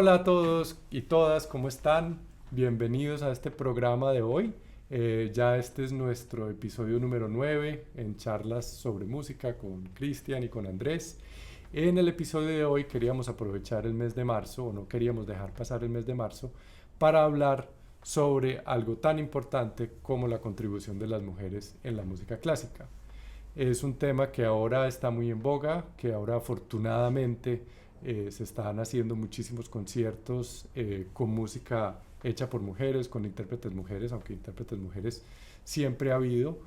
Hola a todos y todas, ¿cómo están? Bienvenidos a este programa de hoy. Ya este es nuestro episodio número 9 en charlas sobre música con Cristian y con Andrés. En el episodio de hoy queríamos aprovechar el mes de marzo, o no queríamos dejar pasar el mes de marzo, para hablar sobre algo tan importante como la contribución de las mujeres en la música clásica. Es un tema que ahora está muy en boga, que ahora afortunadamente se están haciendo muchísimos conciertos con música hecha por mujeres, con intérpretes mujeres, aunque intérpretes mujeres siempre ha habido,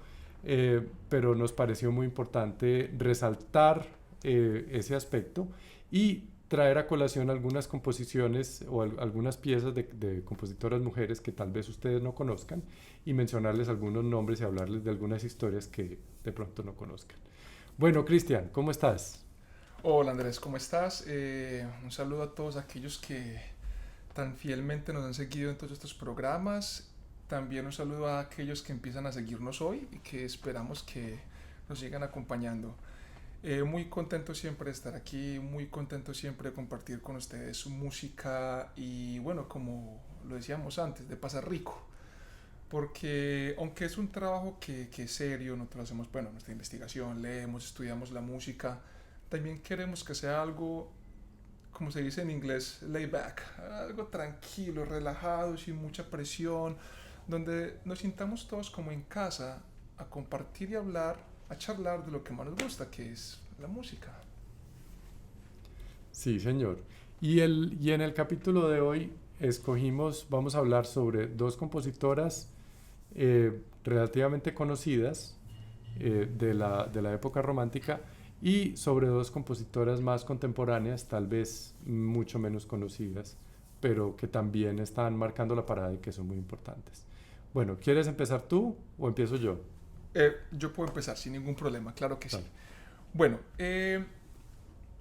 pero nos pareció muy importante resaltar ese aspecto y traer a colación algunas composiciones o algunas piezas de compositoras mujeres que tal vez ustedes no conozcan y mencionarles algunos nombres y hablarles de algunas historias que de pronto no conozcan. Bueno, Cristian, ¿cómo estás? Hola Andrés, ¿cómo estás? Un saludo a todos aquellos que tan fielmente nos han seguido en todos estos programas. También un saludo a aquellos que empiezan a seguirnos hoy y que esperamos que nos sigan acompañando. Muy contento siempre de estar aquí, muy contento siempre de compartir con ustedes su música y bueno, como lo decíamos antes, de pasar rico. Porque aunque es un trabajo que es serio, nosotros hacemos, bueno, nuestra investigación, leemos, estudiamos la música, también queremos que sea algo, como se dice en inglés, lay back, algo tranquilo, relajado, sin mucha presión, donde nos sintamos todos como en casa a compartir y hablar, a charlar de lo que más nos gusta, que es la música. Sí, señor. Y en el capítulo de hoy escogimos, vamos a hablar sobre dos compositoras relativamente conocidas de la época romántica y sobre dos compositoras más contemporáneas, tal vez mucho menos conocidas, pero que también están marcando la parada y que son muy importantes. Bueno, ¿quieres empezar tú o empiezo yo? Yo puedo empezar sin ningún problema, claro que sí. Dale. Bueno,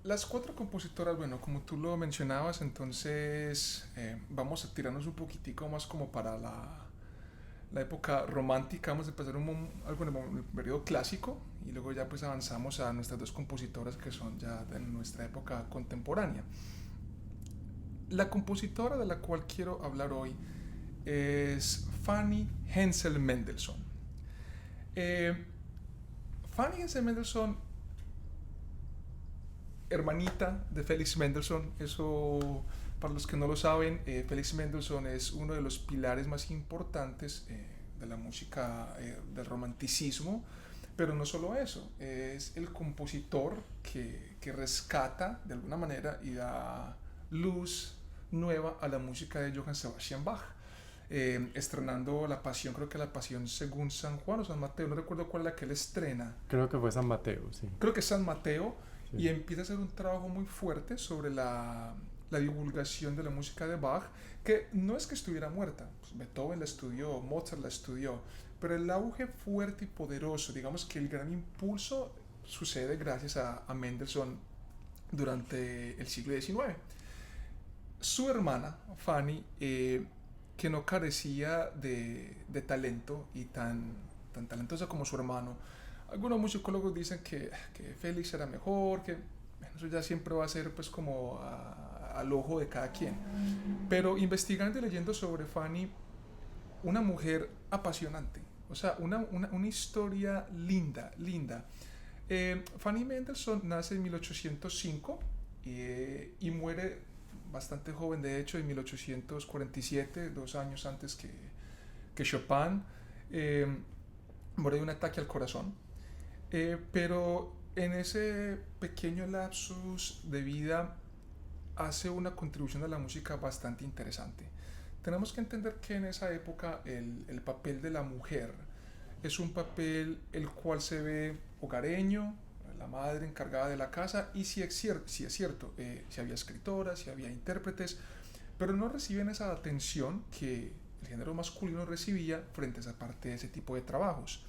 las cuatro compositoras, bueno, como tú lo mencionabas, entonces vamos a tirarnos un poquitico más como para la época romántica. Vamos a empezar algo en el periodo clásico y luego ya pues avanzamos a nuestras dos compositoras que son ya de nuestra época contemporánea. La compositora de la cual quiero hablar hoy es Fanny Hensel Mendelssohn. Eh, Fanny Hensel Mendelssohn, hermanita de Felix Mendelssohn, eso para los que no lo saben, Felix Mendelssohn es uno de los pilares más importantes de la música del romanticismo, pero no solo eso, es el compositor que rescata de alguna manera y da luz nueva a la música de Johann Sebastian Bach. Estrenando La Pasión, creo que La Pasión según San Juan o San Mateo, no recuerdo cuál es la que él estrena, Creo que fue San Mateo, sí. creo que es San Mateo, Sí. y empieza a hacer un trabajo muy fuerte sobre la divulgación de la música de Bach, que no es que estuviera muerta, pues Beethoven la estudió, Mozart la estudió, pero el auge fuerte y poderoso, digamos que el gran impulso sucede gracias a Mendelssohn durante el siglo XIX. Su hermana, Fanny, que no carecía de talento y tan talentosa como su hermano, algunos musicólogos dicen que Félix era mejor, que eso ya siempre va a ser pues como al ojo de cada quien. Pero investigando y leyendo sobre Fanny, una mujer apasionante, o sea, una historia linda, linda. Fanny Mendelssohn nace en 1805 y muere bastante joven, de hecho, en 1847, 2 años antes que Chopin. Eh, Muere de un ataque al corazón. Pero en ese pequeño lapsus de vida hace una contribución a la música bastante interesante. Tenemos que entender que en esa época el papel de la mujer es un papel el cual se ve hogareño, la madre encargada de la casa, y sí es cierto, si había escritoras, si había intérpretes, pero no reciben esa atención que el género masculino recibía frente a esa parte de ese tipo de trabajos.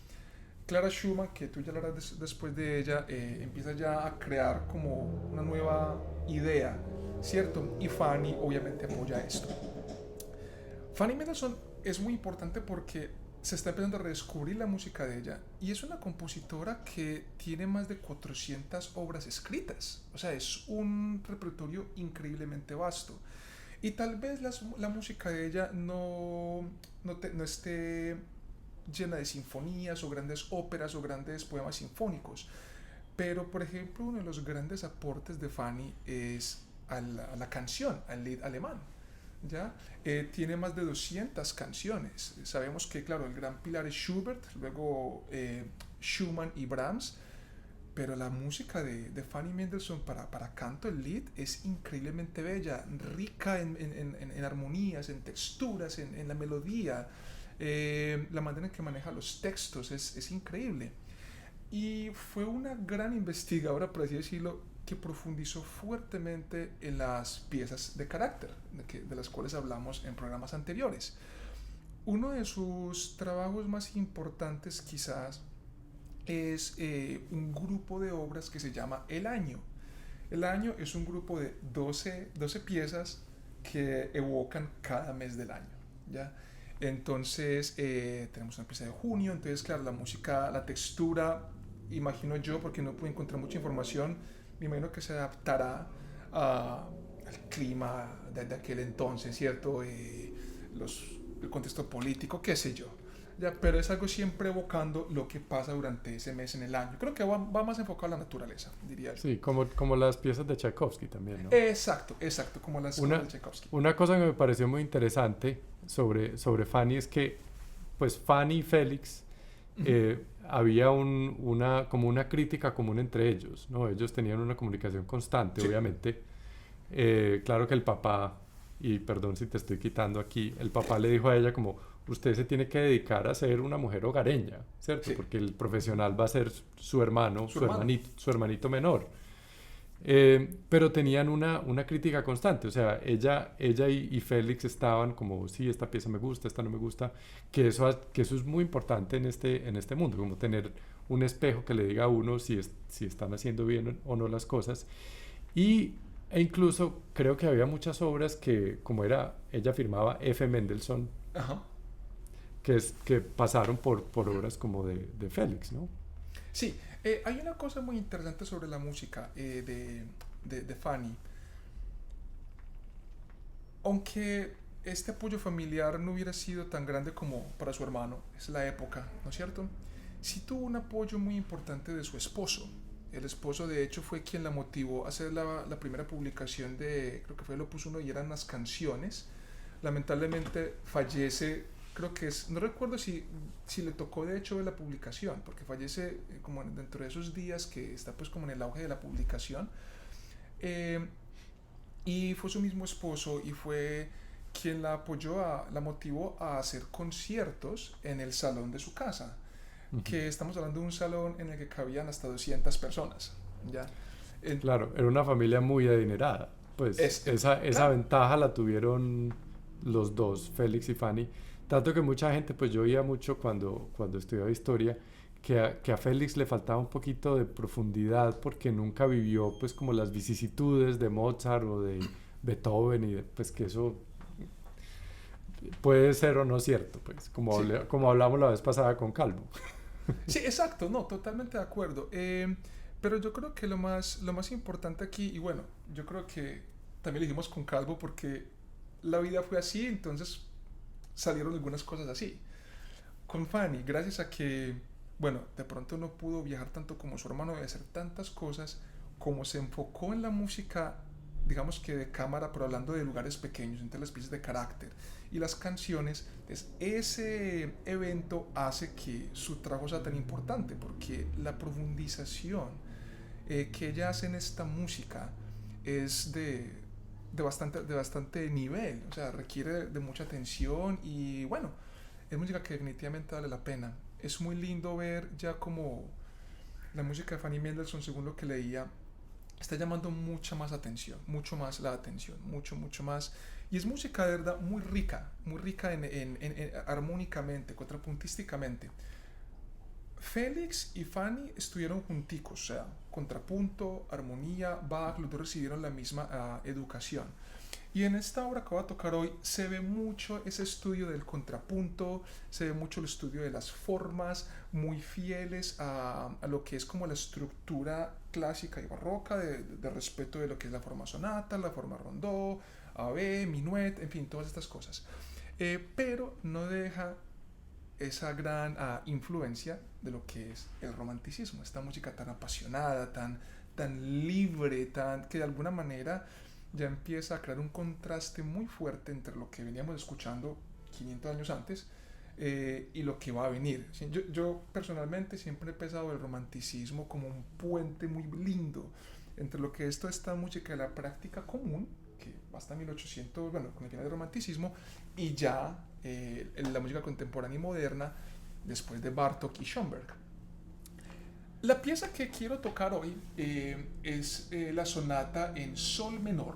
Clara Schumann, que tú ya hablarás después de ella, empieza ya a crear como una nueva idea, ¿cierto? Y Fanny obviamente apoya esto. Fanny Mendelssohn es muy importante porque se está empezando a redescubrir la música de ella y es una compositora que tiene más de 400 obras escritas, o sea, es un repertorio increíblemente vasto. Y tal vez la música de ella no esté llena de sinfonías o grandes óperas o grandes poemas sinfónicos. Pero, por ejemplo, uno de los grandes aportes de Fanny es a la canción, al Lied alemán. ¿Ya? Tiene más de 200 canciones. Sabemos que, claro, el gran pilar es Schubert, luego Schumann y Brahms, pero la música de Fanny Mendelssohn para canto, el Lied, es increíblemente bella, rica en armonías, en texturas, en la melodía. La manera en que maneja los textos es increíble. Y fue una gran investigadora, por así decirlo, que profundizó fuertemente en las piezas de carácter, de las cuales hablamos en programas anteriores. Uno de sus trabajos más importantes quizás es un grupo de obras que se llama El Año. El Año es un grupo de 12 piezas que evocan cada mes del año, ¿ya? Entonces tenemos una pieza de junio, entonces claro, la música, la textura, imagino yo, porque no pude encontrar mucha información, me imagino que se adaptará al clima de aquel entonces, ¿cierto? El contexto político, qué sé yo. Ya, pero es algo siempre evocando lo que pasa durante ese mes en el año. Creo que va más enfocado a la naturaleza, diría yo. Sí, como las piezas de Tchaikovsky también, ¿no? Exacto, como las Una, de Tchaikovsky. una cosa que me pareció muy interesante sobre Fanny es que, pues, Fanny y Félix, había como una crítica común entre ellos, ¿no? Ellos tenían una comunicación constante, Sí. obviamente. Claro que el papá, y perdón si te estoy quitando aquí, el papá le dijo a ella como, usted se tiene que dedicar a ser una mujer hogareña, ¿cierto? Sí. Porque el profesional va a ser su hermano, Su hermano. su hermanito menor. Pero tenían una crítica constante, o sea, ella y Félix estaban como, sí, esta pieza me gusta, esta no me gusta, que eso es muy importante en este mundo, como tener un espejo que le diga a uno si están haciendo bien o no las cosas. E incluso creo que había muchas obras que, como ella firmaba F. Mendelssohn, Ajá. que pasaron por obras como de Félix, ¿no? Sí, hay una cosa muy interesante sobre la música de Fanny. Aunque este apoyo familiar no hubiera sido tan grande como para su hermano, es la época, ¿no es cierto? Sí tuvo un apoyo muy importante de su esposo. El esposo, de hecho, fue quien la motivó a hacer la primera publicación creo que fue el Opus 1 y eran las canciones. Lamentablemente fallece, creo que no recuerdo si le tocó de hecho ver la publicación, porque fallece como dentro de esos días que está pues como en el auge de la publicación. Y fue su mismo esposo y fue quien la apoyó, la motivó a hacer conciertos en el salón de su casa, que estamos hablando de un salón en el que cabían hasta 200 personas, ¿ya? Claro, era una familia muy adinerada, pues esa claro. ventaja la tuvieron los dos, Félix y Fanny, tanto que mucha gente, pues yo oía mucho cuando estudiaba historia, que a Félix le faltaba un poquito de profundidad porque nunca vivió pues como las vicisitudes de Mozart o de Beethoven y pues que eso puede ser o no cierto, pues como, Sí. como hablamos la vez pasada con Calvo. Sí, exacto, no, totalmente de acuerdo. Pero yo creo que lo más importante aquí, y bueno, yo creo que también lo dijimos con Calvo porque la vida fue así, entonces salieron algunas cosas así. Con Fanny, gracias a que, bueno, de pronto no pudo viajar tanto como su hermano y hacer tantas cosas, como se enfocó en la música, digamos que de cámara, pero hablando de lugares pequeños, entre las piezas de carácter y las canciones, pues ese evento hace que su trabajo sea tan importante, porque la profundización que ella hace en esta música es de bastante nivel, o sea, requiere de mucha atención y bueno, es música que definitivamente vale la pena. Es muy lindo ver ya como la música de Fanny Mendelssohn, según lo que leía, está llamando mucha más atención, mucho más la atención, mucho más. Y es música de verdad muy rica armónicamente, contrapuntísticamente. Félix y Fanny estuvieron junticos, o sea, contrapunto, armonía, Bach, los dos recibieron la misma educación. Y en esta obra que voy a tocar hoy se ve mucho ese estudio del contrapunto, se ve mucho el estudio de las formas, muy fieles a lo que es como la estructura clásica y barroca, de respeto de lo que es la forma sonata, la forma rondó, a B, minuet, en fin, todas estas cosas. Pero no deja esa gran influencia de lo que es el romanticismo, esta música tan apasionada, tan libre, que de alguna manera ya empieza a crear un contraste muy fuerte entre lo que veníamos escuchando 500 años antes y lo que va a venir. Yo personalmente siempre he pensado el romanticismo como un puente muy lindo entre lo que es toda esta música de la práctica común, que va hasta 1800, bueno, con el final del romanticismo, y ya la música contemporánea y moderna después de Bartók y Schoenberg. La pieza que quiero tocar hoy es la sonata en sol menor.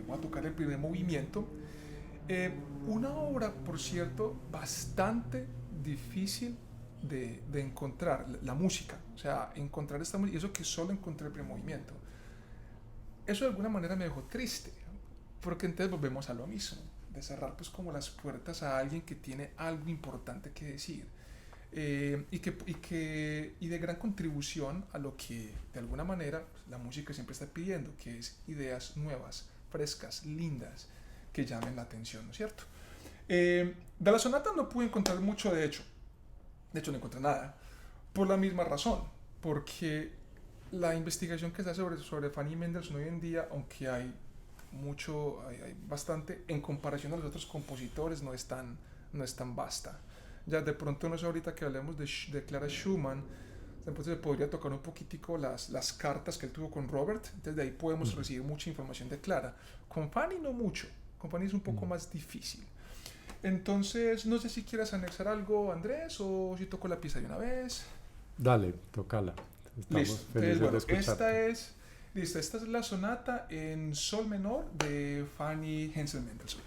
Voy a tocar el primer movimiento. Una obra, por cierto, bastante difícil de encontrar, la música. O sea, encontrar esta música, y eso que solo encontré el primer movimiento. Eso de alguna manera me dejó triste, porque entonces volvemos a lo mismo, de cerrar pues como las puertas a alguien que tiene algo importante que decir. Y de gran contribución a lo que de alguna manera pues, la música siempre está pidiendo, que es ideas nuevas, frescas, lindas, que llamen la atención, ¿no es cierto? De la sonata no pude encontrar mucho, de hecho no encontré nada, por la misma razón, porque la investigación que se hace sobre Fanny Mendelssohn hoy en día, aunque hay bastante, en comparación a los otros compositores, no es tan vasta. Ya de pronto, no sé, ahorita que hablemos de Clara Schumann, entonces se podría tocar un poquitico las cartas que él tuvo con Robert, entonces de ahí podemos recibir mucha información de Clara. Con Fanny no mucho, con Fanny es un poco más difícil. Entonces, no sé si quieras anexar algo, Andrés, o si toco la pieza de una vez. Dale, tócala. Estamos Listo. felices Bueno, de escucharte. esta es la sonata en sol menor de Fanny Hensel Mendelssohn.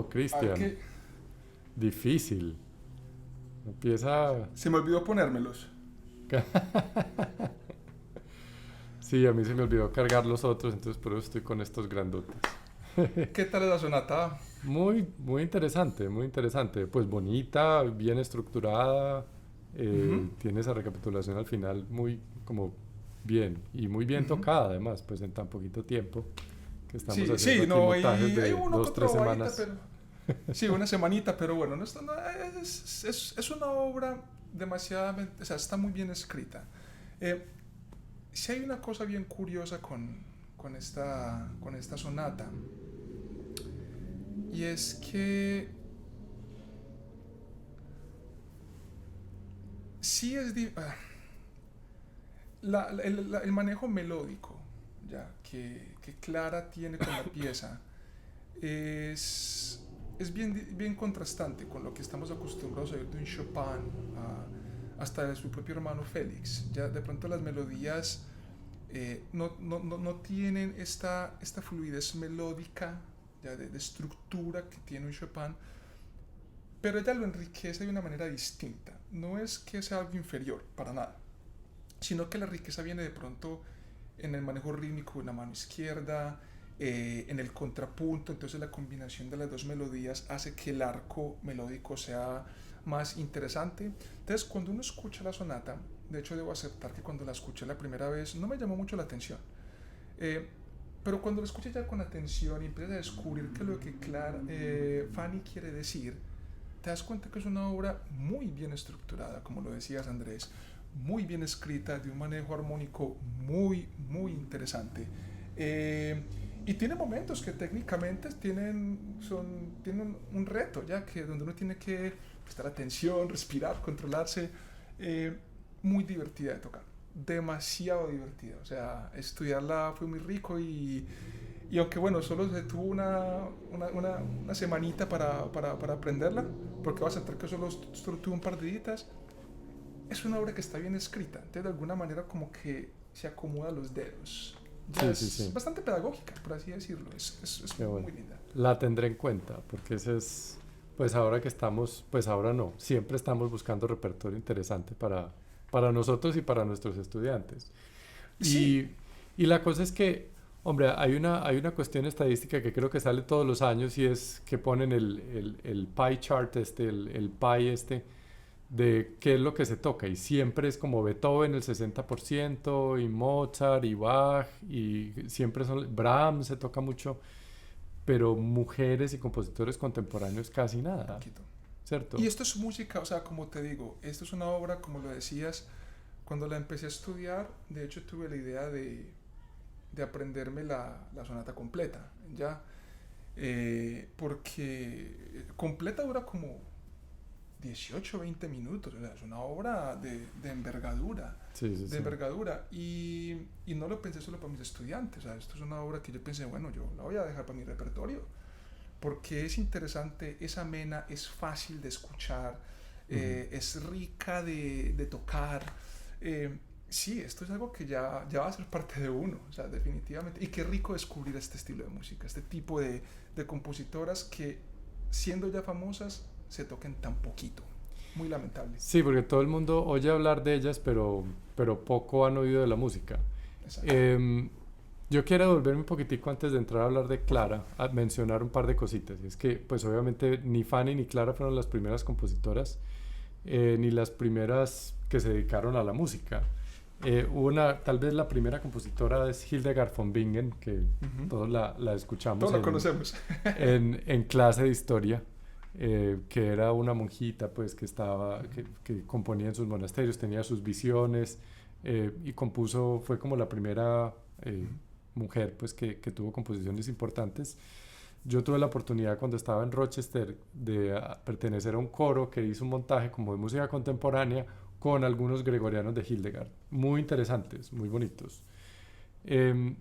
Cristian. ¿Qué? Difícil. Empieza... Se me olvidó ponérmelos. Sí, a mí se me olvidó cargar los otros, entonces por eso estoy con estos grandotes. ¿Qué tal es la sonata? Muy, muy interesante, muy interesante. Pues bonita, bien estructurada, Ujú, tiene esa recapitulación al final muy como bien y muy bien ujú. tocada además, pues en tan poquito tiempo que estamos Sí, haciendo sí, aquí no, montajes hay de uno que dos, tres otro bajita, semanas. pero... Sí, una semanita, pero bueno, es una obra demasiadamente, o sea, está muy bien escrita. Eh, si hay una cosa bien curiosa con esta sonata, y es que sí el manejo melódico ya que Clara tiene con la pieza es, es bien contrastante con lo que estamos acostumbrados a oír de un Chopin, hasta de su propio hermano Félix. Ya de pronto las melodías no tienen esta fluidez melódica, ya de estructura que tiene un Chopin, pero ella lo enriquece de una manera distinta. No es que sea algo inferior, para nada, sino que la riqueza viene de pronto en el manejo rítmico de la mano izquierda, en el contrapunto. Entonces la combinación de las dos melodías hace que el arco melódico sea más interesante. Entonces cuando uno escucha la sonata, de hecho debo aceptar que cuando la escuché la primera vez no me llamó mucho la atención, eh, pero cuando lo escuchas ya con atención y empiezas a descubrir que lo que Fanny quiere decir, te das cuenta que es una obra muy bien estructurada, como lo decías Andrés, muy bien escrita, de un manejo armónico muy interesante. Eh, y tiene momentos que técnicamente tienen un reto, ya que donde uno tiene que prestar atención, respirar, controlarse. eh, Muy divertida de tocar, demasiado divertida. O sea, estudiarla fue muy rico y aunque bueno, solo se tuvo una semanita para aprenderla, porque vas a tener que solo tuve un par de días. Es una obra que está bien escrita, entonces de alguna manera como que se acomoda los dedos. Ya Sí, sí, es sí. bastante pedagógica, por así decirlo, es Qué bueno. muy linda. La tendré en cuenta, porque ese es, pues ahora que estamos, pues ahora no, siempre estamos buscando repertorio interesante para nosotros y para nuestros estudiantes. Sí, Y, y la cosa es que, hombre, hay una cuestión estadística que creo que sale todos los años y es que ponen el pie chart, el pie de qué es lo que se toca. Y siempre es como Beethoven el 60% y Mozart y Bach y siempre son, Brahms se toca mucho, pero mujeres y compositores contemporáneos casi nada, poquito. Y ¿cierto? esto es música, o sea, como te digo, esto es una obra, como lo decías, cuando la empecé a estudiar, de hecho tuve la idea de aprenderme la sonata completa, ¿ya? Porque completa dura como 18 20 minutos, o sea, es una obra de envergadura, Sí, sí, de sí. envergadura, y no lo pensé solo para mis estudiantes, o sea, esto es una obra que yo pensé, bueno, yo la voy a dejar para mi repertorio, porque es interesante, es amena, es fácil de escuchar, Ujú. es rica de tocar. Eh, sí, esto es algo que ya va a ser parte de uno, o sea, definitivamente. Y qué rico descubrir este estilo de música, este tipo de compositoras que, siendo ya famosas, se toquen tan poquito. Muy lamentable. Sí, porque todo el mundo oye hablar de ellas, pero poco han oído de la música. Exacto. Em, yo quiero volverme un poquitico antes de entrar a hablar de Por favor. Clara, a mencionar un par de cositas. Y es que, pues obviamente, ni Fanny ni Clara fueron las primeras compositoras, ni las primeras que se dedicaron a la música. Tal vez la primera compositora es Hildegard von Bingen, que Ujú. todos la escuchamos Todos lo conocemos. en clase de historia, que era una monjita pues que componía en sus monasterios, tenía sus visiones y compuso, fue como la primera mujer pues que tuvo composiciones importantes. Yo tuve la oportunidad cuando estaba en Rochester de pertenecer a un coro que hizo un montaje como de música contemporánea con algunos gregorianos de Hildegard, muy interesantes, muy bonitos. Eh,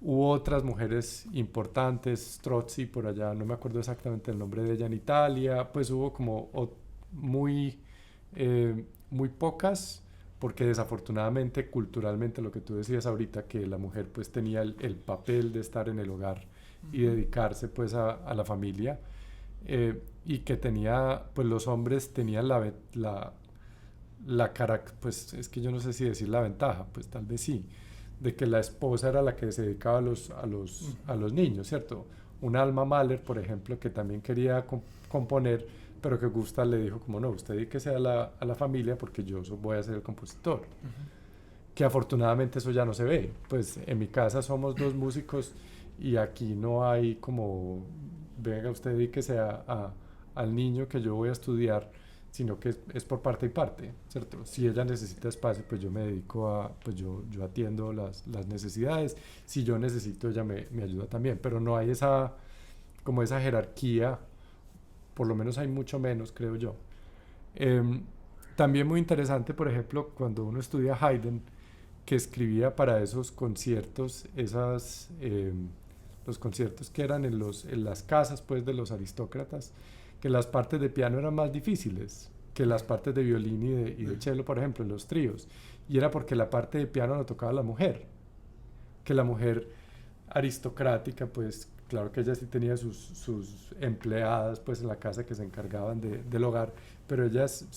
Hubo otras mujeres importantes, Strozzi por allá, no me acuerdo exactamente el nombre de ella en Italia, pues hubo como muy, muy pocas, porque desafortunadamente culturalmente lo que tú decías ahorita, que la mujer pues tenía el papel de estar en el hogar y Ujú. dedicarse pues a la familia, y que tenía, pues los hombres tenían la cara, pues es que yo no sé si decir la ventaja, pues tal vez sí, de que la esposa era la que se dedicaba a los niños, ¿cierto? Una Alma Mahler, por ejemplo, que también quería componer, pero que Gustav le dijo como no, usted dedíquese a la familia porque yo voy a ser el compositor. Que afortunadamente eso ya no se ve. Pues en mi casa somos dos músicos y aquí no hay como, venga usted dedíquese al niño que yo voy a estudiar, sino que es por parte y parte, ¿cierto? Si ella necesita espacio, pues yo me dedico pues yo atiendo las necesidades. Si yo necesito, ella me ayuda también, pero no hay como esa jerarquía, por lo menos hay mucho menos, creo yo. Em, También muy interesante, por ejemplo, cuando uno estudia Haydn, que escribía para esos conciertos, los conciertos que eran en las casas pues, de los aristócratas, que las partes de piano eran más difíciles que las partes de violín y de cello, por ejemplo, en los tríos. Y era porque la parte de piano la tocaba la mujer, que la mujer aristocrática, pues claro que ella sí tenía sus empleadas pues en la casa que se encargaban del hogar, pero ellas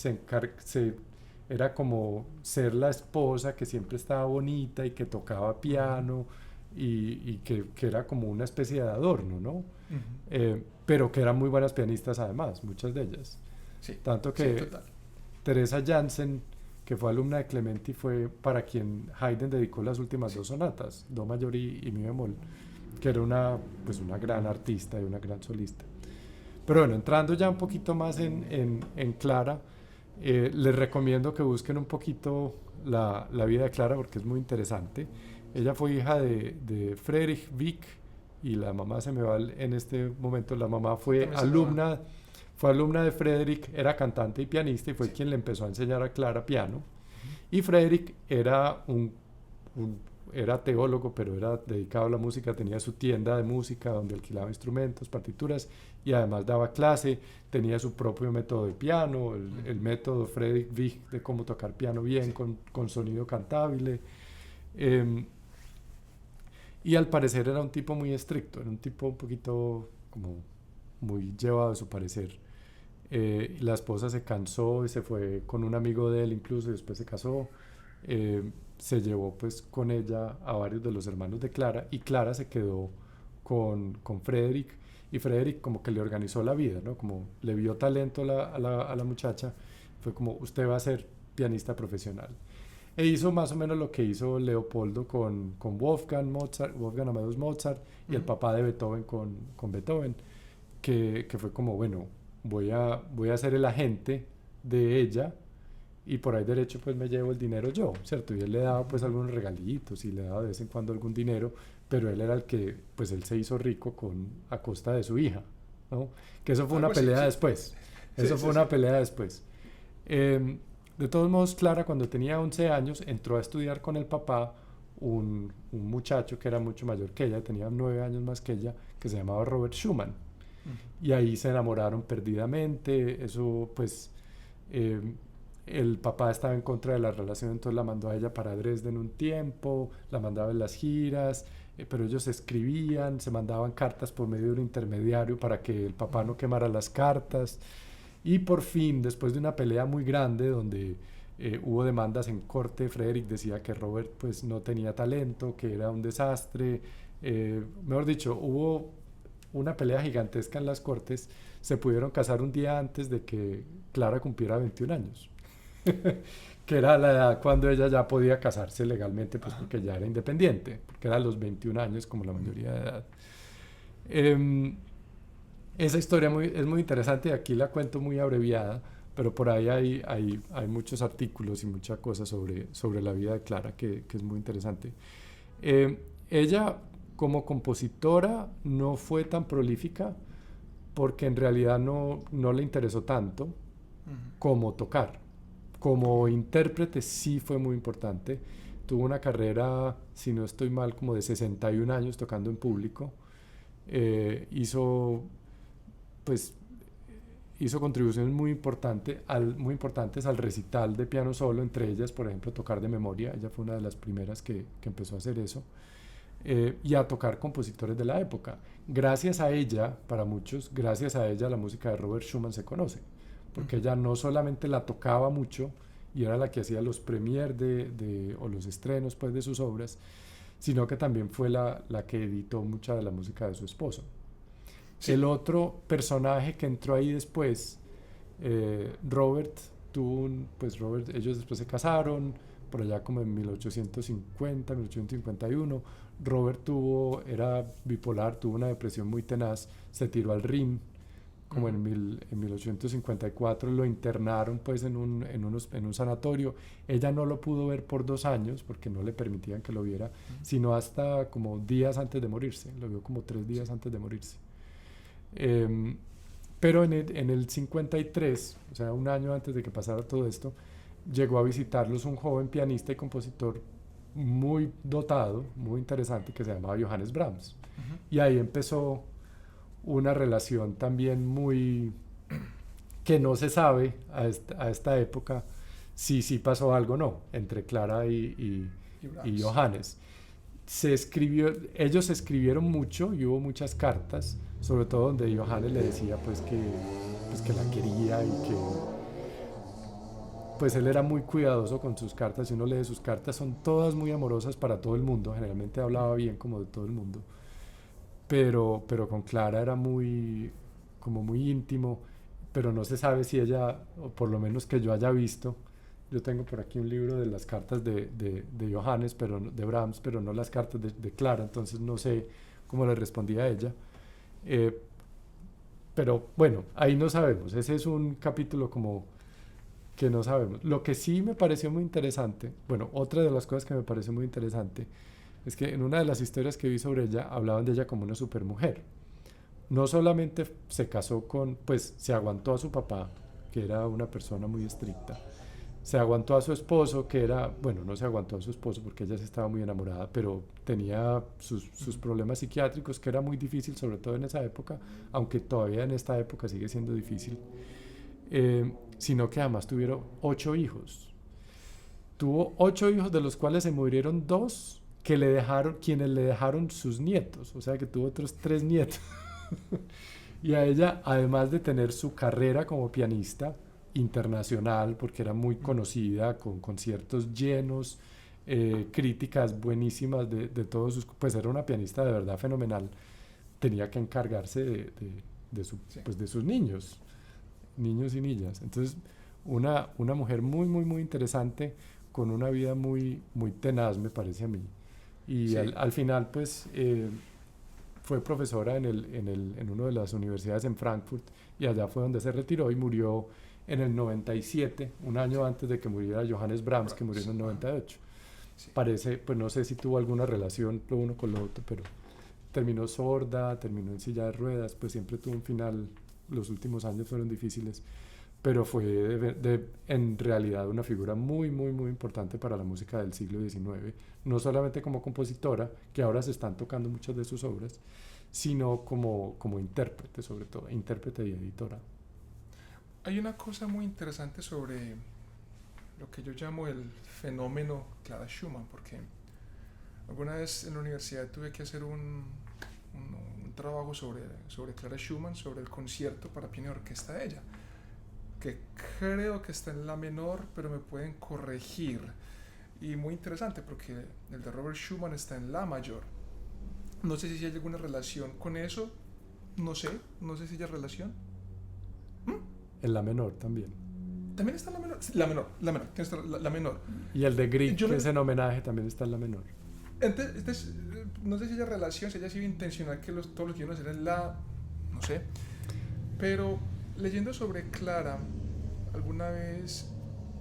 era como ser la esposa que siempre estaba bonita y que tocaba piano y que era como una especie de adorno, ¿no? Pero que eran muy buenas pianistas además, muchas de ellas. Sí, Tanto sí, que total. Teresa Jansen, que fue alumna de Clementi, fue para quien Haydn dedicó las últimas dos sonatas, Do mayor y Mi bemol, que era pues una gran artista y una gran solista. Pero bueno, entrando ya un poquito más en Clara, les recomiendo que busquen un poquito la vida de Clara porque es muy interesante. Ella fue hija de Friedrich Wieck y la mamá se me va en este momento, la mamá fue alumna de Friedrich, era cantante y pianista y fue quien le empezó a enseñar a Clara piano. Y Friedrich era teólogo, pero era dedicado a la música, tenía su tienda de música donde alquilaba instrumentos, partituras y además daba clase, tenía su propio método de piano, el método Friedrich Wieck de cómo tocar piano bien, con sonido cantable. Y al parecer era un tipo muy estricto, era un tipo un poquito como muy llevado a su parecer. La esposa se cansó y se fue con un amigo de él incluso y después se casó. Se llevó pues con ella a varios de los hermanos de Clara y Clara se quedó con Frederick y Frederick como que le organizó la vida, ¿no? Como le vio talento a la muchacha, fue como usted va a ser pianista profesional. E hizo más o menos lo que hizo Leopoldo con Wolfgang Amadeus Mozart y el papá de Beethoven con Beethoven, que fue como, bueno, voy a ser el agente de ella y por ahí derecho pues me llevo el dinero yo, ¿cierto? Y él le daba pues algunos regalitos y le daba de vez en cuando algún dinero, pero él era el que, pues él se hizo rico a costa de su hija, ¿no? Que eso fue una pelea después, eso fue una pelea después. De todos modos, Clara cuando tenía 11 años entró a estudiar con el papá un muchacho que era mucho mayor que ella, tenía 9 años más que ella, que se llamaba Robert Schumann. Y ahí se enamoraron perdidamente, eso pues el papá estaba en contra de la relación, entonces la mandó a ella para Dresden un tiempo, la mandaba en las giras, pero ellos escribían, se mandaban cartas por medio de un intermediario para que el papá no quemara las cartas. Y por fin, después de una pelea muy grande donde hubo demandas en corte, Frederick decía que Robert pues no tenía talento, que era un desastre, mejor dicho, hubo una pelea gigantesca en las cortes, se pudieron casar un día antes de que Clara cumpliera 21 años, que era la edad cuando ella ya podía casarse legalmente, pues porque ya era independiente, porque era a los 21 años como la mayoría de edad. Esa historia es muy interesante y aquí la cuento muy abreviada, pero por ahí hay muchos artículos y mucha cosa sobre la vida de Clara que es muy interesante. Ella como compositora no fue tan prolífica porque en realidad no le interesó tanto como tocar. Como intérprete sí fue muy importante. Tuvo una carrera, si no estoy mal, como de 61 años tocando en público. Hizo contribuciones muy importantes al recital de piano solo, entre ellas, por ejemplo, tocar de memoria. Ella fue una de las primeras que empezó a hacer eso. y a tocar compositores de la época. Gracias a ella, para muchos, gracias a ella la música de Robert Schumann se conoce, porque ella no solamente la tocaba mucho y era la que hacía los premiers o los estrenos pues, de sus obras, sino que también fue la que editó mucha de la música de su esposo. Sí. El otro personaje que entró ahí después, Robert, ellos después se casaron, por allá como en 1850, 1851. Robert era bipolar, tuvo una depresión muy tenaz, se tiró al Rin, como en 1854 lo internaron pues en un sanatorio. Ella no lo pudo ver por 2 años porque no le permitían que lo viera, sino hasta como días antes de morirse, lo vio como 3 días antes de morirse. Pero en el 53, o sea, un año antes de que pasara todo esto, llegó a visitarlos un joven pianista y compositor muy dotado, muy interesante, que se llamaba Johannes Brahms. Y ahí empezó una relación también muy que no se sabe a esta época si pasó algo o no entre Clara y Johannes. Ellos escribieron mucho y hubo muchas cartas, sobre todo donde Johannes le decía pues que la quería y que pues él era muy cuidadoso con sus cartas. Si uno lee sus cartas, son todas muy amorosas para todo el mundo, generalmente hablaba bien como de todo el mundo, pero con Clara era muy íntimo, pero no se sabe si ella, o por lo menos que yo haya visto. Yo tengo por aquí un libro de las cartas de Johannes, de Brahms, pero no las cartas de Clara, entonces no sé cómo le respondía a ella. Pero bueno, ahí no sabemos, ese es un capítulo como que no sabemos. Lo que sí me pareció muy interesante, otra de las cosas que me pareció muy interesante, es que en una de las historias que vi sobre ella, hablaban de ella como una supermujer. No solamente se casó se aguantó a su papá, que era una persona muy estricta, se aguantó a su esposo, que era, no se aguantó a su esposo porque ella se estaba muy enamorada, pero tenía sus problemas psiquiátricos, que era muy difícil, sobre todo en esa época, aunque todavía en esta época sigue siendo difícil, sino que además tuvieron 8 hijos. Tuvo 8 hijos, de los cuales se murieron 2, quienes le dejaron sus nietos, o sea que tuvo otros 3 nietos. Y a ella, además de tener su carrera como pianista internacional, porque era muy conocida, con conciertos llenos, críticas buenísimas de todos sus, pues era una pianista de verdad fenomenal, tenía que encargarse de sus niños y niñas. Entonces una mujer muy muy muy interesante, con una vida muy muy tenaz, me parece a mí. Y sí. al final pues fue profesora en una de las universidades en Frankfurt, y allá fue donde se retiró y murió en el 97, un año antes de que muriera Johannes Brahms, que murió en el 98. Sí. Parece, pues no sé si tuvo alguna relación lo uno con lo otro, pero terminó sorda, terminó en silla de ruedas, pues siempre tuvo un final, los últimos años fueron difíciles, pero fue en realidad una figura muy, muy, muy importante para la música del siglo XIX, no solamente como compositora, que ahora se están tocando muchas de sus obras, sino como intérprete, sobre todo, intérprete y editora. Hay una cosa muy interesante sobre lo que yo llamo el fenómeno Clara Schumann, porque alguna vez en la universidad tuve que hacer un trabajo sobre Clara Schumann, sobre el concierto para piano y orquesta de ella, que creo que está en la menor, pero me pueden corregir. Y muy interesante porque el de Robert Schumann está en la mayor. No sé si hay alguna relación con eso, no sé si hay relación. En la menor también. ¿También está en la menor, la menor. Y el de Grieg, que es en homenaje, también está en la menor. Entonces, no sé si hay relación, si haya sido intencional que todos los que iban a hacer en la, no sé. Pero leyendo sobre Clara, alguna vez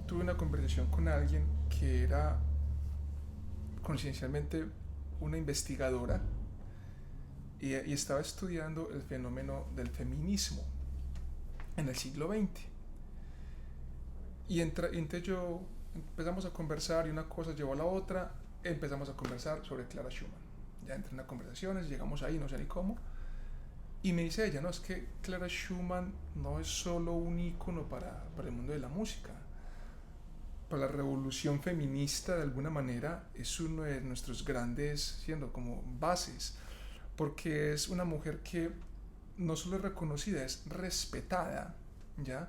tuve una conversación con alguien que era coincidencialmente una investigadora y estaba estudiando el fenómeno del feminismo en el siglo XX. Y entre yo empezamos a conversar y una cosa llevó a la otra, empezamos a conversar sobre Clara Schumann. Ya entre unas conversaciones, llegamos ahí, no sé ni cómo. Y me dice ella, no, es que Clara Schumann no es solo un ícono para el mundo de la música. para la revolución feminista de alguna manera es uno de nuestros grandes, siendo como bases, porque es una mujer que no solo es reconocida, es respetada, ¿ya?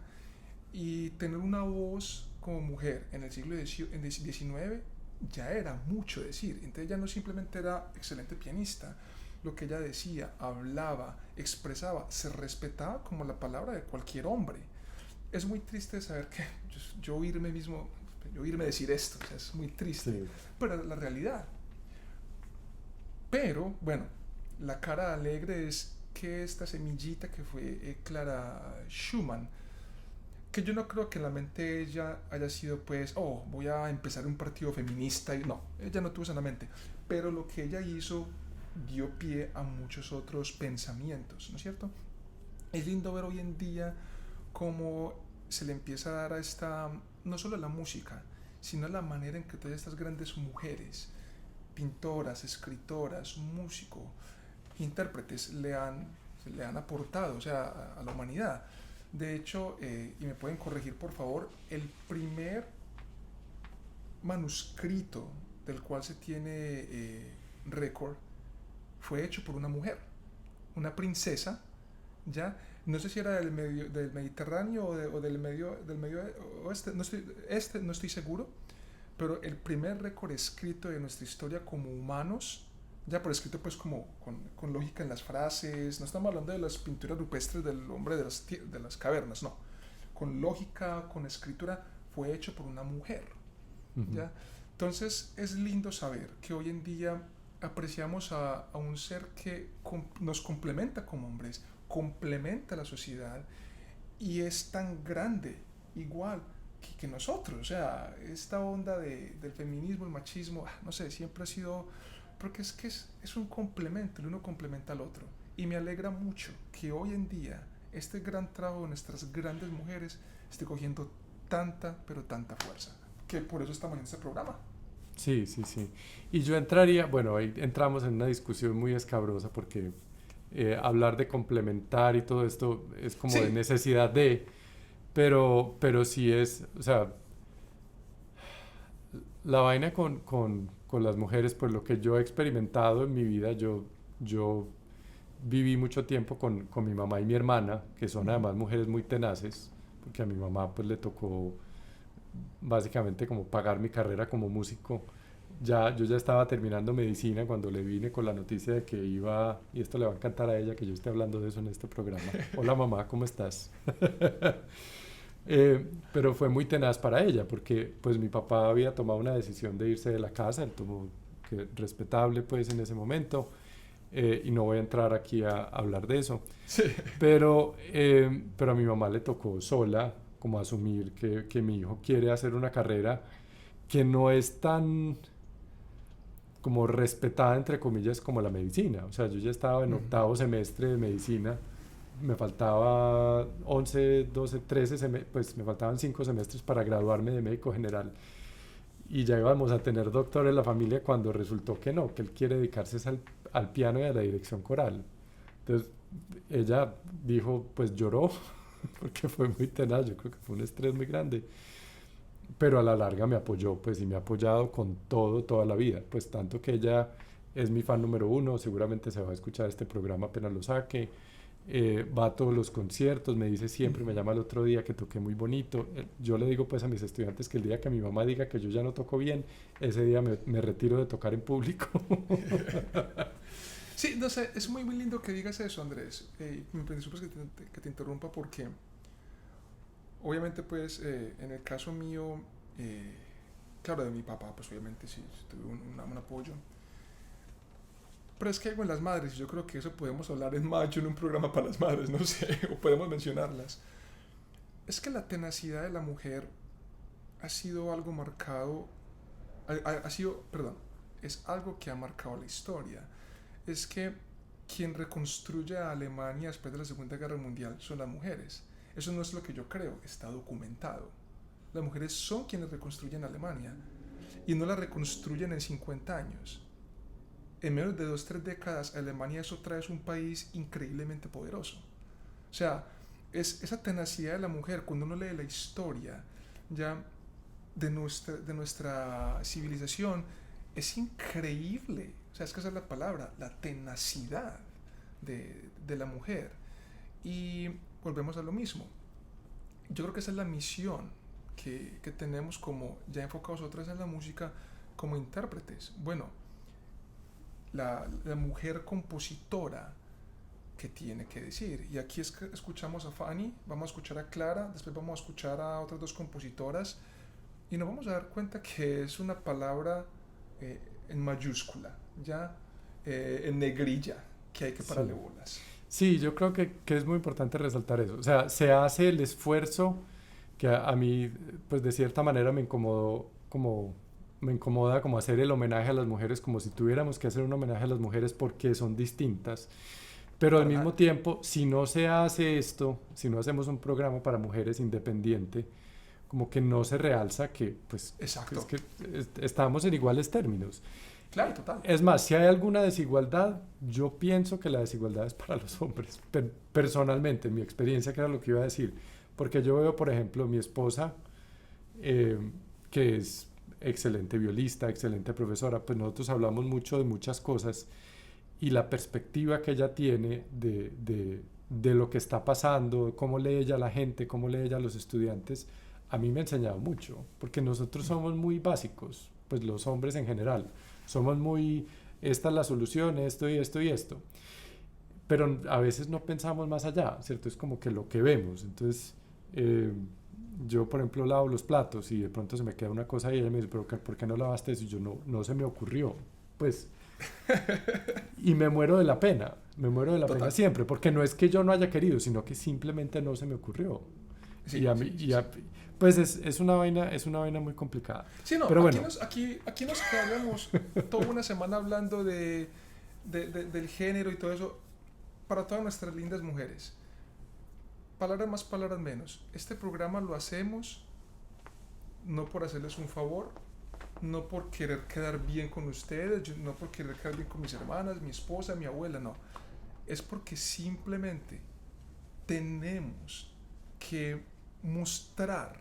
Y tener una voz como mujer en el siglo XIX ya era mucho decir. Entonces ella no simplemente era excelente pianista, lo que ella decía, hablaba, expresaba, se respetaba como la palabra de cualquier hombre. Es muy triste saber que yo oírme decir esto, o sea, es muy triste, Sí. pero es la realidad. Pero bueno, la cara alegre es que esta semillita que fue Clara Schumann, que yo no creo que en la mente de ella haya sido pues, oh, voy a empezar un partido feminista, y no, ella no tuvo eso en la mente, pero lo que ella hizo dio pie a muchos otros pensamientos, ¿no es cierto? Es lindo ver hoy en día cómo se le empieza a dar a esta, no solo la música, sino la manera en que todas estas grandes mujeres, pintoras, escritoras, músicos, intérpretes le han aportado, o sea, a la humanidad. De hecho, y me pueden corregir por favor, el primer manuscrito del cual se tiene récord fue hecho por una mujer, una princesa, ¿ya? No sé si era del Mediterráneo o del medio oeste, no estoy seguro, pero el primer récord escrito de nuestra historia como humanos, ya por escrito pues como con lógica en las frases, no estamos hablando de las pinturas rupestres del hombre de las cavernas, no, con lógica, con escritura, fue hecho por una mujer, Ujú. ¿ya? Entonces es lindo saber que hoy en día apreciamos a un ser que nos complementa como hombres, complementa la sociedad y es tan grande, igual que nosotros. O sea, esta onda del feminismo, el machismo, no sé, siempre ha sido, porque es que es un complemento, el uno complementa al otro. Y me alegra mucho que hoy en día este gran trabajo de nuestras grandes mujeres esté cogiendo tanta, pero tanta fuerza, que por eso estamos en este programa. Sí, sí, sí. Y yo entraría, bueno, ahí entramos en una discusión muy escabrosa porque hablar de complementar y todo esto es como de Sí, necesidad de, pero sí es, o sea, la vaina con las mujeres, pues lo que yo he experimentado en mi vida, yo viví mucho tiempo con mi mamá y mi hermana, que son ujú, además mujeres muy tenaces, porque a mi mamá pues le tocó básicamente como pagar mi carrera como músico. Yo ya estaba terminando medicina cuando le vine con la noticia de que iba, y esto le va a encantar a ella que yo esté hablando de eso en este programa. Hola mamá, ¿cómo estás? Pero fue muy tenaz para ella porque pues mi papá había tomado una decisión de irse de la casa, él tomó que respetable pues en ese momento, y no voy a entrar aquí a hablar de eso, sí, pero a mi mamá le tocó sola como asumir que mi hijo quiere hacer una carrera que no es tan como respetada entre comillas como la medicina. O sea, yo ya estaba en ujú, octavo semestre de medicina, me faltaba 11 12 13 pues me faltaban 5 semestres para graduarme de médico general y ya íbamos a tener doctor en la familia cuando resultó que no, que él quiere dedicarse al piano y a la dirección coral. Entonces ella dijo, pues lloró porque fue muy tenaz, yo creo que fue un estrés muy grande, pero a la larga me apoyó, pues y me ha apoyado con todo, toda la vida, pues tanto que ella es mi fan número uno, seguramente se va a escuchar este programa apenas lo saque, va a todos los conciertos, me dice siempre, me ujú. llama el otro día que toqué muy bonito, yo le digo pues a mis estudiantes que el día que mi mamá diga que yo ya no toco bien, ese día me retiro de tocar en público. Sí, no sé, es muy, muy lindo que digas eso, Andrés. Me disculpas que te interrumpa porque obviamente pues en el caso mío, eh, claro, de mi papá, pues obviamente sí, sí tuve un apoyo. Pero es que hay con las madres, y yo creo que eso podemos hablar en mayo en un programa para las madres, no sé, o podemos mencionarlas. Es que la tenacidad de la mujer ha sido algo marcado, ha sido, perdón, es algo que ha marcado la historia. Es que quien reconstruye a Alemania después de la Segunda Guerra Mundial son las mujeres. Eso no es lo que yo creo, está documentado. Las mujeres son quienes reconstruyen Alemania y no la reconstruyen en 50 años. En menos de 2 3 décadas, Alemania es otra vez un país increíblemente poderoso. O sea, es esa tenacidad de la mujer, cuando uno lee la historia, ya de nuestra civilización es increíble. O sea, es que esa es la palabra, la tenacidad de la mujer. Y volvemos a lo mismo. Yo creo que esa es la misión que tenemos como ya enfocados otras en la música como intérpretes. Bueno, la mujer compositora que tiene que decir. Y aquí es que escuchamos a Fanny, vamos a escuchar a Clara, después vamos a escuchar a otras dos compositoras y nos vamos a dar cuenta que es una palabra en mayúscula, ya en negrilla, que hay que pararle bolas. Sí, yo creo que es muy importante resaltar eso. O sea, se hace el esfuerzo que a mí, pues de cierta manera me incomoda como hacer el homenaje a las mujeres, como si tuviéramos que hacer un homenaje a las mujeres porque son distintas. Pero al mismo tiempo, si no se hace esto, si no hacemos un programa para mujeres independiente, como que no se realza que, pues, Exacto. es que estamos en iguales términos. Claro, total. Es más, si hay alguna desigualdad, yo pienso que la desigualdad es para los hombres, personalmente, en mi experiencia, que era lo que iba a decir. Porque yo veo, por ejemplo, mi esposa, que es excelente violista, excelente profesora, pues nosotros hablamos mucho de muchas cosas y la perspectiva que ella tiene de lo que está pasando, cómo lee ella a la gente, cómo lee ella a los estudiantes, a mí me ha enseñado mucho, porque nosotros somos muy básicos, pues los hombres en general, somos muy, esta es la solución, esto y esto y esto, pero a veces no pensamos más allá, ¿cierto? Es como que lo que vemos, entonces yo por ejemplo lavo los platos y de pronto se me queda una cosa y ella me dice, pero ¿por qué no lavaste eso? Y yo no se me ocurrió, pues... y me muero de la pena pena siempre, porque no es que yo no haya querido, sino que simplemente no se me ocurrió. Sí, y a mí, sí. Pues es una vaina muy complicada. Sí, no, pero bueno. Aquí nos quedamos toda una semana hablando del género y todo eso para todas nuestras lindas mujeres. Palabras más, palabras menos. Este programa lo hacemos no por hacerles un favor, no por querer quedar bien con ustedes, no por querer quedar bien con mis hermanas, mi esposa, mi abuela, no. Es porque simplemente tenemos que mostrar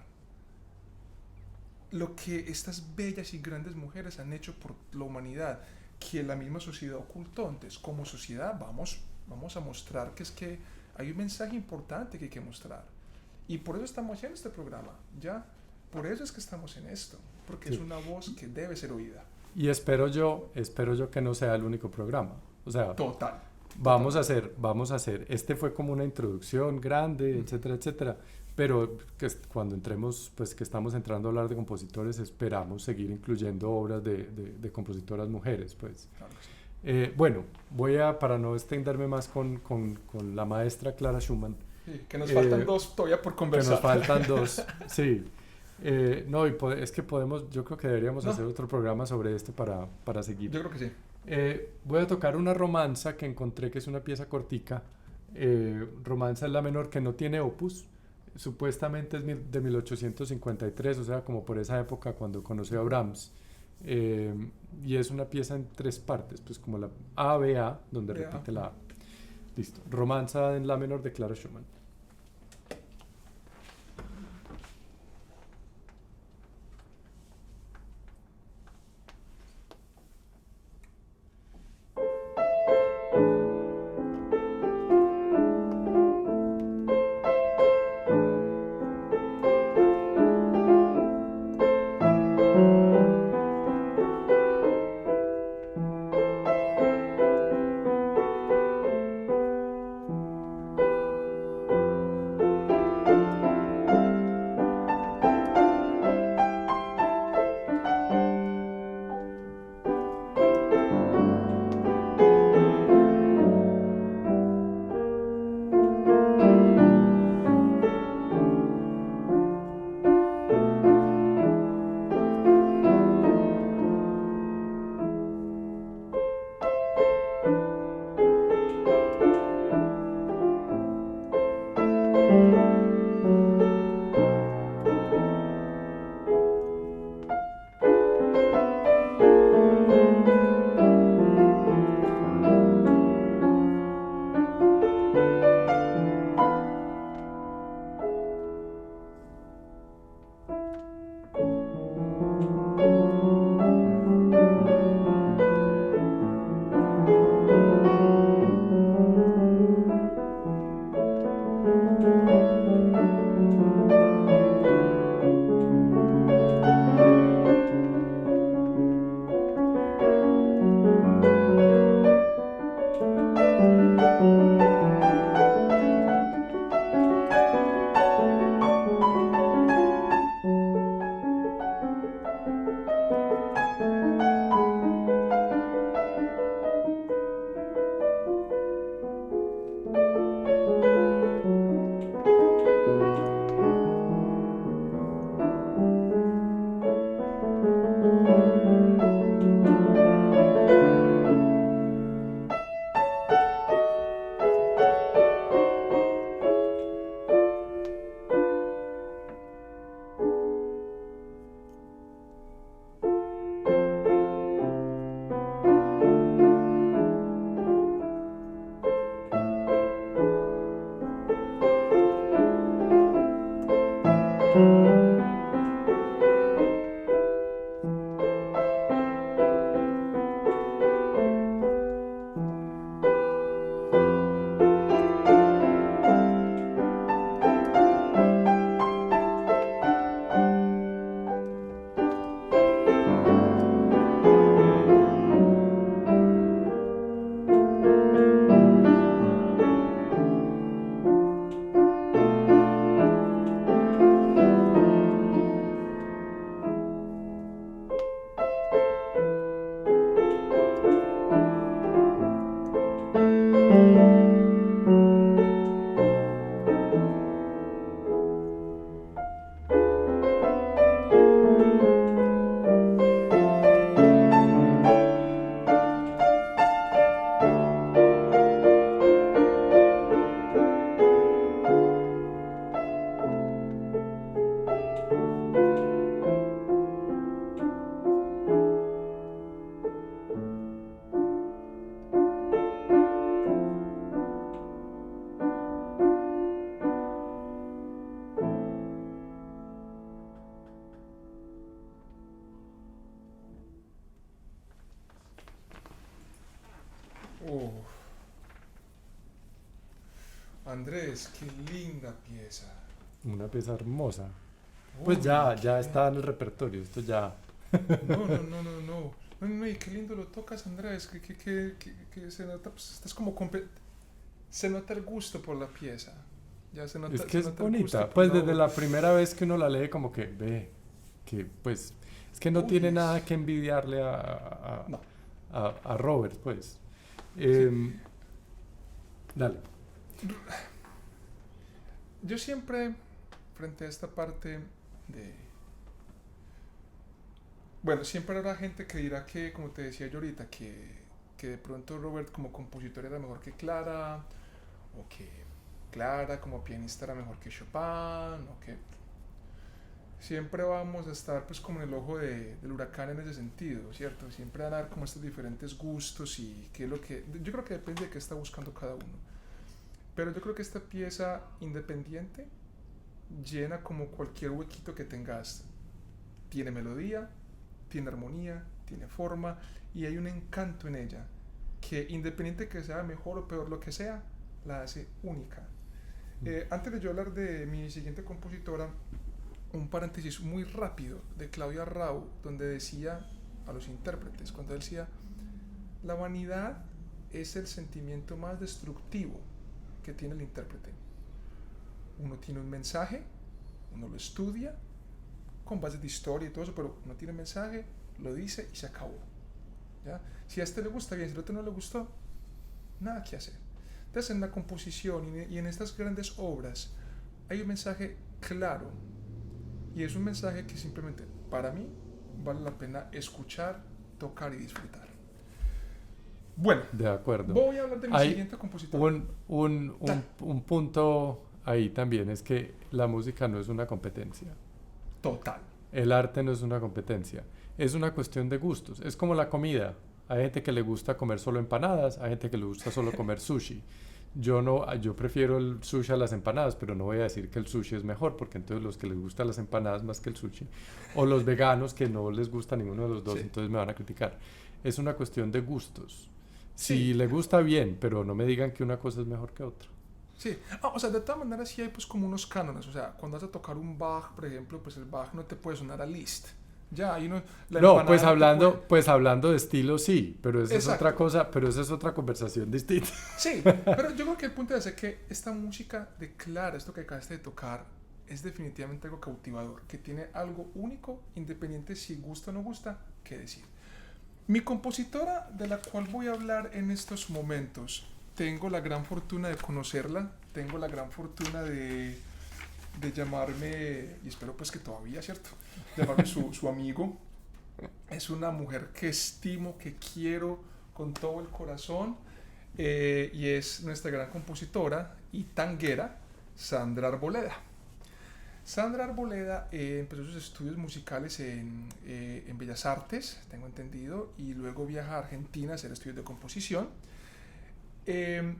lo que estas bellas y grandes mujeres han hecho por la humanidad, que la misma sociedad ocultó. Entonces, como sociedad vamos a mostrar que es que hay un mensaje importante que hay que mostrar. Y por eso estamos haciendo este programa, ¿ya? Por eso es que estamos en esto, porque sí. Es una voz que debe ser oída. Y espero yo que no sea el único programa. O sea, total. Vamos a hacer, este fue como una introducción grande, etcétera, etcétera, pero que cuando entremos, pues que estamos entrando a hablar de compositores, esperamos seguir incluyendo obras de compositoras mujeres, pues. Claro que sí. Bueno, para no extenderme más con la maestra Clara Schumann. Sí, que nos faltan dos todavía por conversar. Que nos faltan dos, sí. No, es que yo creo que deberíamos hacer otro programa sobre esto para seguir. Yo creo que sí. Voy a tocar una romanza que encontré que es una pieza cortica. Romanza es la menor, que no tiene opus. Supuestamente es de 1853, o sea, como por esa época cuando conoció a Brahms. Y es una pieza en 3 partes, pues como la A, B, A, donde repite la A. Listo. Romanza en la menor de Clara Schumann. Andrés, qué linda pieza. Una pieza hermosa. Pues Uy, ya está en el repertorio, esto ya... no, no, no, no, no. No, no, y qué lindo lo tocas, Andrés. Que se nota, pues, estás como se nota el gusto por la pieza. Ya Es que se es nota el gusto bonita, por pues la desde obra. la primera vez que uno la lee como que ve, que pues es que no Uy, tiene nada que envidiarle a, no, a Robert, pues. sí. Em, dale. Yo siempre, frente a esta parte de... Bueno, siempre habrá gente que dirá que, como te decía yo ahorita, que de pronto Robert como compositor era mejor que Clara, o que Clara como pianista era mejor que Chopin, o que siempre vamos a estar pues como en el ojo del huracán en ese sentido, ¿cierto? Siempre van a haber como estos diferentes gustos y qué es lo que... Yo creo que depende de qué está buscando cada uno. Pero yo creo que esta pieza independiente llena como cualquier huequito que tengas. Tiene melodía, tiene armonía, tiene forma y hay un encanto en ella que independiente que sea mejor o peor lo que sea, la hace única. Antes de yo hablar de mi siguiente compositora, un paréntesis muy rápido de Claudia Rau, donde decía a los intérpretes, cuando decía, la vanidad es el sentimiento más destructivo que tiene el intérprete. Uno tiene un mensaje, uno lo estudia, con bases de historia y todo eso, pero uno tiene un mensaje, lo dice y se acabó. ¿Ya? Si a este le gusta bien, si al otro no le gustó, nada que hacer. Entonces en la composición y en estas grandes obras hay un mensaje claro y es un mensaje que simplemente para mí vale la pena escuchar, tocar y disfrutar. Bueno, De acuerdo. voy a hablar de mi Hay siguiente compositor. un punto ahí también, es que la música no es una competencia. Total. El arte no es una competencia. Es una cuestión de gustos. Es como la comida. Hay gente que le gusta comer solo empanadas, hay gente que le gusta solo comer sushi. Yo no, yo prefiero el sushi a las empanadas, pero no voy a decir que el sushi es mejor, porque entonces los que les gustan las empanadas más que el sushi, o los veganos que no les gusta ninguno de los dos, Sí. entonces me van a criticar. Es una cuestión de gustos. Si Sí, le gusta bien, pero no me digan que una cosa es mejor que otra. sí. Ah, o sea, de todas maneras sí hay pues como unos cánones. O sea, cuando vas a tocar un Bach, por ejemplo, pues el Bach no te puede sonar a Liszt. Ya, ahí no, la No, empanada no te puede... pues hablando de estilo sí, pero esa es otra Exacto. cosa, pero esa es otra conversación distinta. Sí, pero yo creo que el punto es que esta música de Clara, esto que acabaste de tocar, es definitivamente algo cautivador, que tiene algo único, independiente si gusta o no gusta, que decir. Mi compositora de la cual voy a hablar en estos momentos, tengo la gran fortuna de conocerla, tengo la gran fortuna de llamarme, y espero pues que todavía, ¿cierto? Llamarme su amigo. Es una mujer que estimo, que quiero con todo el corazón, y es nuestra gran compositora y tanguera, Sandra Arboleda. Sandra Arboleda empezó sus estudios musicales en Bellas Artes, tengo entendido, y luego viaja a Argentina a hacer estudios de composición. Eh,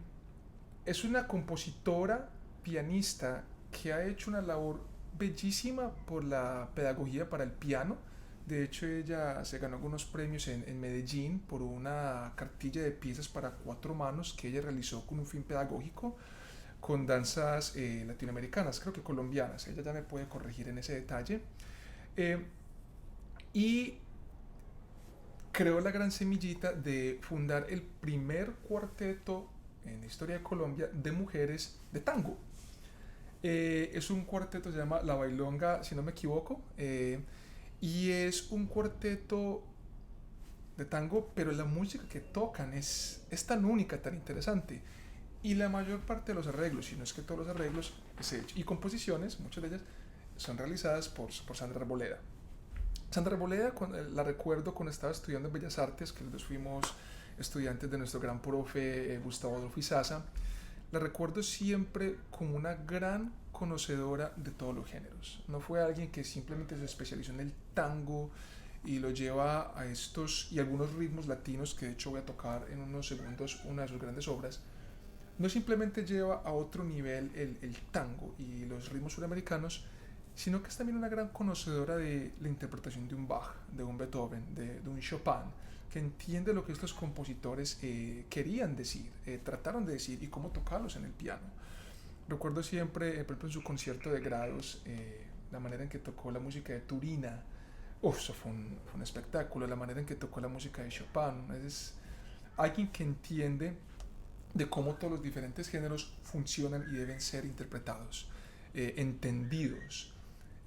es una compositora, pianista, que ha hecho una labor bellísima por la pedagogía para el piano. De hecho, ella se ganó algunos premios en Medellín por una cartilla de piezas para 4 manos que ella realizó con un fin pedagógico con danzas latinoamericanas, creo que colombianas. Ella ya me puede corregir en ese detalle. Eh, y creó la gran semillita de fundar el primer cuarteto en la historia de Colombia de mujeres de tango. Es un cuarteto, se llama La Bailonga, si no me equivoco, y es un cuarteto de tango, pero la música que tocan es tan única, tan interesante. Y la mayor parte de los arreglos, si no es que todos los arreglos y composiciones, muchas de ellas, son realizadas por Sandra Arboleda. Sandra Arboleda la recuerdo cuando estaba estudiando en Bellas Artes, que los dos fuimos estudiantes de nuestro gran profe Gustavo Adolfo Izaza. La recuerdo siempre como una gran conocedora de todos los géneros. No fue alguien que simplemente se especializó en el tango y lo lleva a estos y algunos ritmos latinos, que de hecho voy a tocar en unos segundos una de sus grandes obras. No simplemente lleva a otro nivel el tango y los ritmos suramericanos, sino que es también una gran conocedora de la interpretación de un Bach, de un Beethoven, de un Chopin, que entiende lo que estos compositores querían decir, trataron de decir y cómo tocarlos en el piano. Recuerdo siempre, por ejemplo, en su concierto de grados, la manera en que tocó la música de Turina. Uf, eso fue un espectáculo. La manera en que tocó la música de Chopin. Es alguien que entiende de cómo todos los diferentes géneros funcionan y deben ser interpretados, entendidos,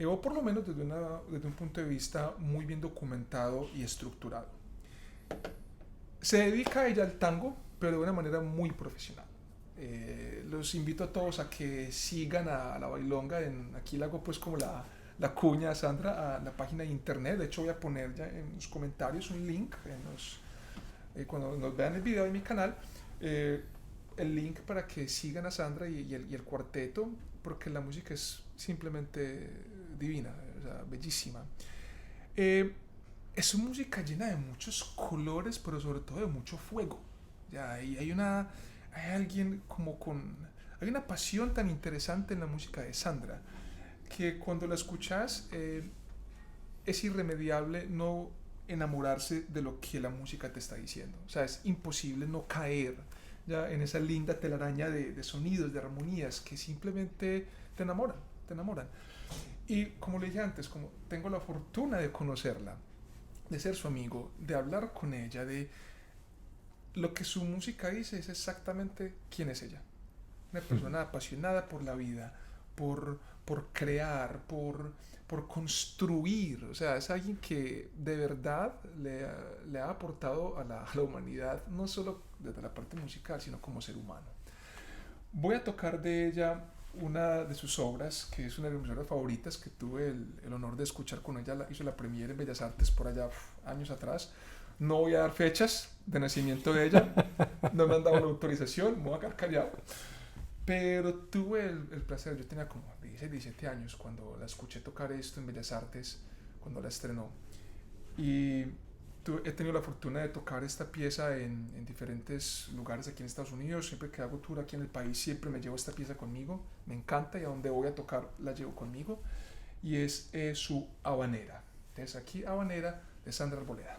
o por lo menos desde un punto de vista muy bien documentado y estructurado. Se dedica ella al tango, pero de una manera muy profesional. Los invito a todos a que sigan a la Bailonga. Aquí le hago pues como la cuña a Sandra a la página de internet. De hecho voy a poner ya en los comentarios un link cuando nos vean el video de mi canal, el link para que sigan a Sandra y el cuarteto, porque la música es simplemente divina, o sea, bellísima. Es música llena de muchos colores, pero sobre todo de mucho fuego. Ya, hay alguien hay una pasión tan interesante en la música de Sandra que cuando la escuchas es irremediable no enamorarse de lo que la música te está diciendo. O sea, es imposible no caer ya en esa linda telaraña de sonidos, de armonías que simplemente te enamoran, te enamoran. Y como le dije antes, como tengo la fortuna de conocerla, de ser su amigo, de hablar con ella, de lo que su música dice es exactamente quién es ella. Una persona apasionada por la vida, por crear, por construir. O sea, es alguien que de verdad le ha aportado a la humanidad, no solo desde la parte musical, sino como ser humano. Voy a tocar de ella una de sus obras, que es una de mis obras favoritas, que tuve el honor de escuchar con ella. Hizo la premiere en Bellas Artes por allá años atrás. No voy a dar fechas de nacimiento de ella, no me han dado la autorización, me voy a quedar callado. Pero tuve el placer, yo tenía como 16, 17 años cuando la escuché tocar esto en Bellas Artes, cuando la estrenó. Y he tenido la fortuna de tocar esta pieza en diferentes lugares aquí en Estados Unidos. Siempre que hago tour aquí en el país, siempre me llevo esta pieza conmigo. Me encanta y a donde voy a tocar la llevo conmigo. Y es su Habanera. Entonces aquí Habanera de Sandra Arboleda.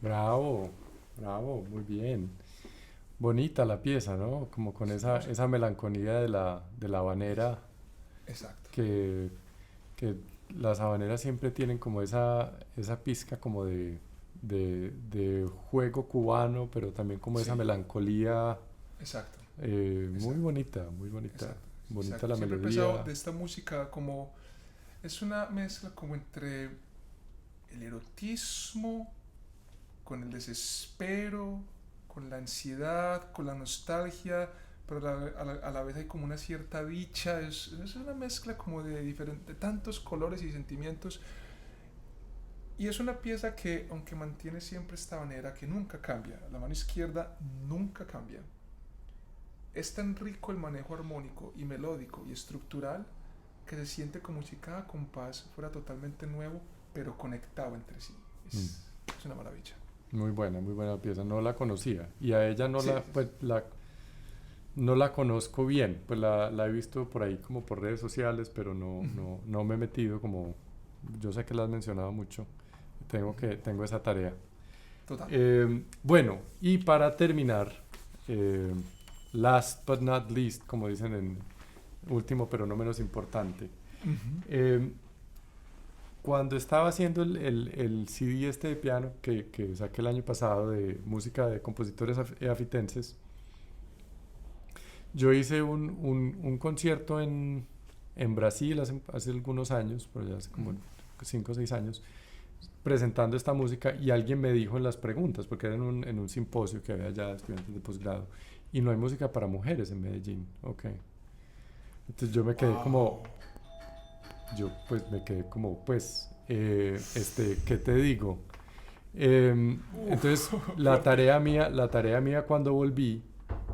Bravo, bravo, muy bien. Bonita la pieza, ¿no? Como con esa melancolía de la habanera, Exacto, que, que las habaneras siempre tienen como esa pizca como de juego cubano, pero también como esa sí, melancolía exacto, muy exacto, bonita, muy bonita. exacto, Bonita exacto. la Siempre he pensado melodía. de esta música como es una mezcla como entre el erotismo con el desespero, con la ansiedad, con la nostalgia, pero a la vez hay como una cierta dicha, es una mezcla como de diferentes, tantos colores y sentimientos, y es una pieza que, aunque mantiene siempre esta manera, que nunca cambia, la mano izquierda nunca cambia, es tan rico el manejo armónico y melódico y estructural que se siente como si cada compás fuera totalmente nuevo, pero conectado entre sí. Mm, Es una maravilla. muy buena pieza. No la conocía. Y a ella Sí, sí, pues, no la conozco bien. Pues la he visto por ahí como por redes sociales, pero sí. Ujú, no me he metido como... Yo sé que la has mencionado mucho. ujú. Tengo esa tarea. Total. Bueno, y para terminar, eh, last but not least, como dicen en último pero no menos importante, Ujú, eh, cuando estaba haciendo el CD este de piano que saqué el año pasado de música de compositores afitenses, yo hice un concierto en Brasil hace algunos años, pero ya hace como ujú. 5 o 6 años, presentando esta música y alguien me dijo en las preguntas, porque era en un simposio que había ya de estudiantes de posgrado, y no hay música para mujeres en Medellín. Ok. Entonces yo me quedé como, Wow. ¿qué te digo? Uf, Entonces fuerte. la tarea mía cuando volví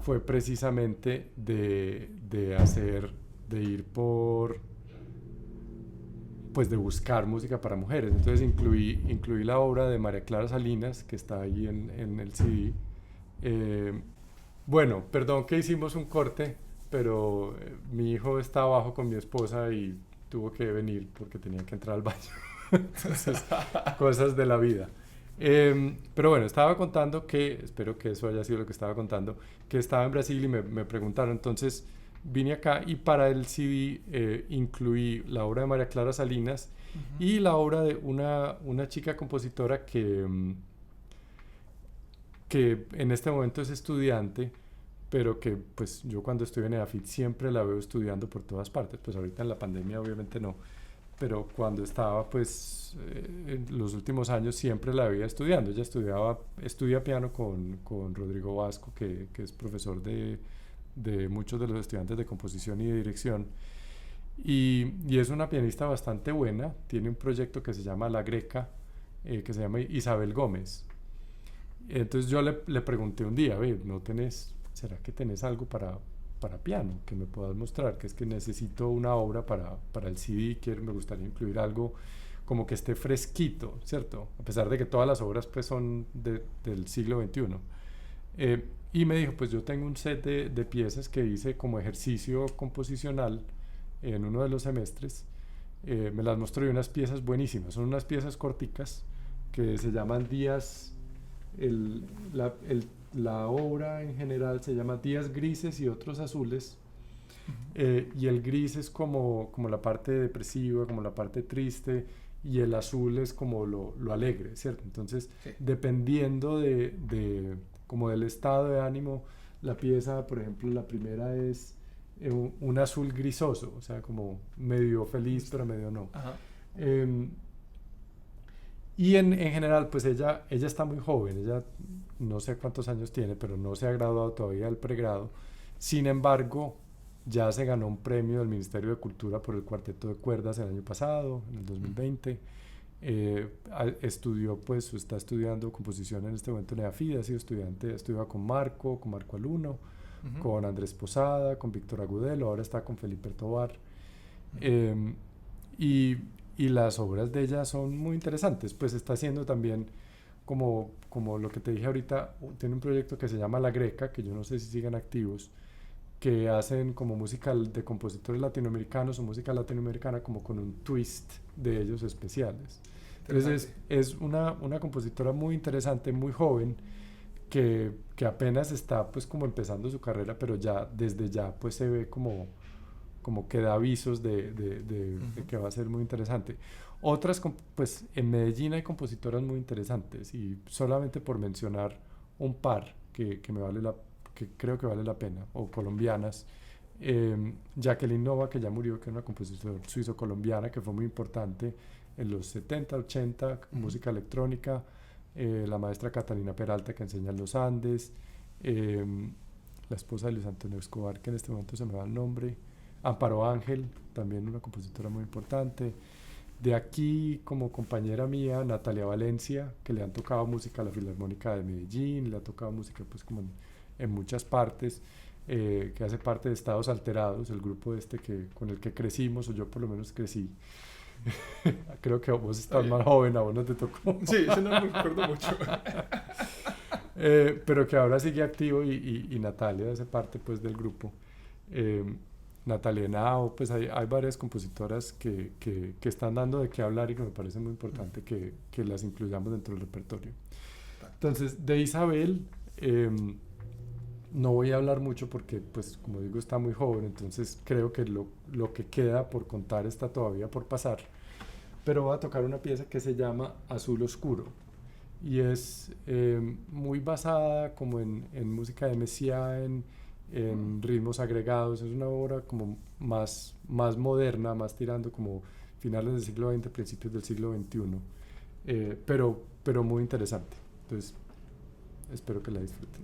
fue precisamente de ir pues de buscar música para mujeres. Entonces incluí la obra de María Clara Salinas, que está ahí en el CD. Eh, bueno, perdón que hicimos un corte, pero mi hijo está abajo con mi esposa y tuvo que venir porque tenía que entrar al baño. Entonces, cosas de la vida. Pero bueno, estaba contando espero que eso haya sido lo que estaba contando, que estaba en Brasil y me preguntaron, entonces vine acá y para el CD incluí la obra de María Clara Salinas Ujú. y la obra de una chica compositora que en este momento es estudiante, pero que pues yo cuando estoy en EAFIT siempre la veo estudiando por todas partes, pues ahorita en la pandemia obviamente no, pero cuando estaba pues en los últimos años siempre la veía estudiando. Ella estudia piano con Rodrigo Vasco, que es profesor de muchos de los estudiantes de composición y de dirección. Y es una pianista bastante buena, tiene un proyecto que se llama La Greca, que se llama Isabel Gómez. Entonces yo le pregunté un día, ve, ¿será que tenés algo para piano que me puedas mostrar? Que es que necesito una obra para el CD, me gustaría incluir algo como que esté fresquito, ¿cierto? A pesar de que todas las obras pues son del siglo XXI. Y me dijo, pues yo tengo un set de piezas que hice como ejercicio composicional en uno de los semestres. Me las mostró y unas piezas buenísimas. Son unas piezas corticas que se llaman días el, la, el- la obra en general se llama Días Grises y Otros Azules, Ujú. y el gris es como la parte depresiva, como la parte triste, y el azul es como lo alegre, ¿cierto? Entonces, Sí. dependiendo como del estado de ánimo, la pieza, por ejemplo, la primera es un azul grisoso, o sea, como medio Me feliz, gusta. pero medio no. Ajá. Em, y en general, pues ella está muy joven, ella no sé cuántos años tiene, pero no se ha graduado todavía del pregrado. Sin embargo, ya se ganó un premio del Ministerio de Cultura por el Cuarteto de Cuerdas el año pasado, en el Ujú, 2020. Está estudiando composición en este momento en EAFID, ha sido estudiante, ha estudiado con Marco Aluno, ujú, con Andrés Posada, con Víctor Agudelo, ahora está con Felipe Tobar. ujú. Eh, y, y las obras de ella son muy interesantes, pues está haciendo también como lo que te dije ahorita, tiene un proyecto que se llama La Greca, que yo no sé si siguen activos, que hacen como música de compositores latinoamericanos o música latinoamericana como con un twist de ellos especiales. Entonces Interesante. es una compositora muy interesante, muy joven, que apenas está pues como empezando su carrera, pero ya desde ya pues se ve como que da avisos de Ujú. que va a ser muy interesante. Otras, pues en Medellín hay compositoras muy interesantes y solamente por mencionar un par que creo que vale la pena, o colombianas, Jacqueline Nova, que ya murió, que es una compositora suizo-colombiana que fue muy importante en los 70, 80, Ujú. música electrónica, la maestra Catalina Peralta, que enseña en los Andes, eh, la esposa de Luis Antonio Escobar, que en este momento se me va el nombre, Amparo Ángel, también una compositora muy importante. De aquí, como compañera mía, Natalia Valencia, que le han tocado música a la Filarmónica de Medellín, le ha tocado música pues como en muchas partes, que hace parte de Estados Alterados, el grupo este con el que crecimos, o yo por lo menos crecí. Creo que vos Está estás bien. más joven, a vos no te tocó. Sí, ese no me acuerdo mucho. Pero que ahora sigue activo y Natalia hace parte pues del grupo. Eh, Natalia Henao, pues hay varias compositoras que están dando de qué hablar y que me parece muy importante que las incluyamos dentro del repertorio. Exacto. Entonces, de Isabel, eh, no voy a hablar mucho porque, pues, como digo, está muy joven, entonces creo que lo que queda por contar está todavía por pasar. Pero voy a tocar una pieza que se llama Azul Oscuro y es muy basada como en música de Messiaen, Mm. en ritmos agregados. Es una obra como más moderna, más tirando como finales del siglo XX, principios del siglo XXI, pero muy interesante. Entonces, espero que la disfruten.